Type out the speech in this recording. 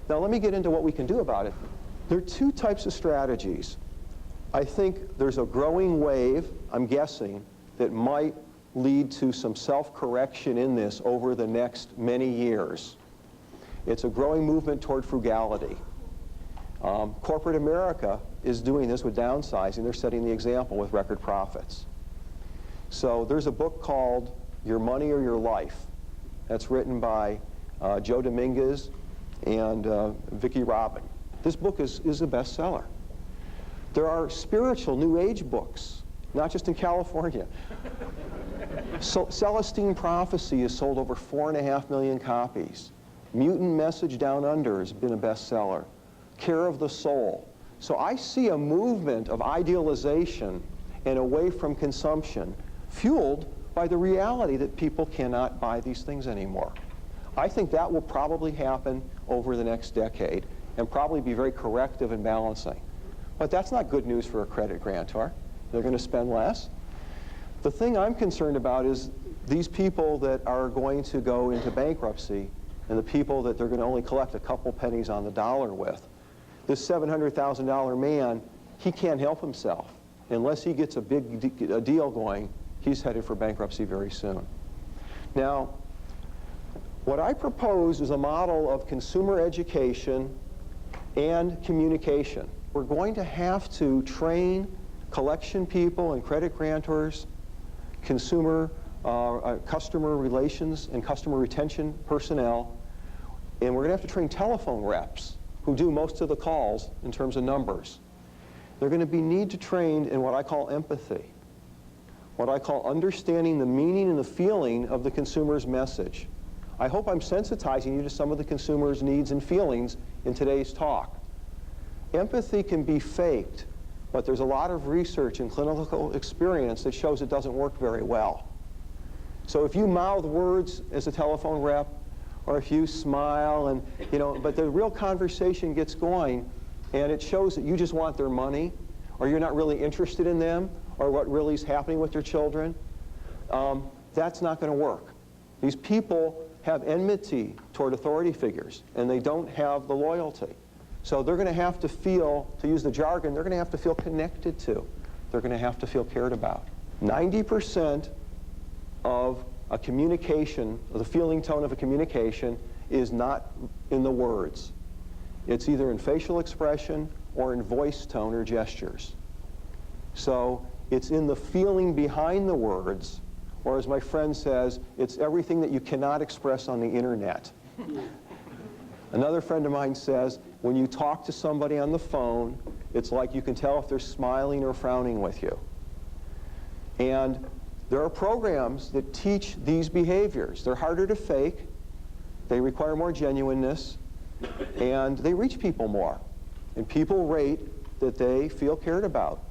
Now let me get into what we can do about it. There are two types of strategies. I think there's a growing wave, I'm guessing, that might lead to some self-correction in this over the next many years. It's a growing movement toward frugality. Corporate America is doing this with downsizing. They're setting the example with record profits. So there's a book called Your Money or Your Life. That's written by Joe Dominguez and Vicki Robin. This book is a bestseller. There are spiritual New Age books, not just in California. So, Celestine Prophecy has sold over 4.5 million copies. Mutant Message Down Under has been a bestseller. Care of the Soul. So I see a movement of idealization and away from consumption, fueled by the reality that people cannot buy these things anymore. I think that will probably happen over the next decade and probably be very corrective and balancing. But that's not good news for a credit grantor. They're going to spend less. The thing I'm concerned about is these people that are going to go into bankruptcy and the people that they're going to only collect a couple pennies on the dollar with. This $700,000 man, he can't help himself. Unless he gets a big deal going, he's headed for bankruptcy very soon. Now, what I propose is a model of consumer education and communication. We're going to have to train collection people and credit grantors, customer relations and customer retention personnel, and we're going to have to train telephone reps who do most of the calls in terms of numbers. They're going to need to train in what I call empathy, what I call understanding the meaning and the feeling of the consumer's message. I hope I'm sensitizing you to some of the consumer's needs and feelings in today's talk. Empathy can be faked, but there's a lot of research and clinical experience that shows it doesn't work very well. So if you mouth words as a telephone rep, or if you smile and, but the real conversation gets going and it shows that you just want their money, or you're not really interested in them, or what really is happening with their children, that's not going to work. These people have enmity toward authority figures, and they don't have the loyalty. So they're going to have to feel, to use the jargon, they're going to have to feel connected to. They're going to have to feel cared about. 90% of a communication, the feeling tone of a communication, is not in the words. It's either in facial expression or in voice tone or gestures. So it's in the feeling behind the words, or as my friend says, it's everything that you cannot express on the internet. Another friend of mine says, when you talk to somebody on the phone, it's like you can tell if they're smiling or frowning with you. And there are programs that teach these behaviors. They're harder to fake, they require more genuineness, and they reach people more. And people rate that they feel cared about.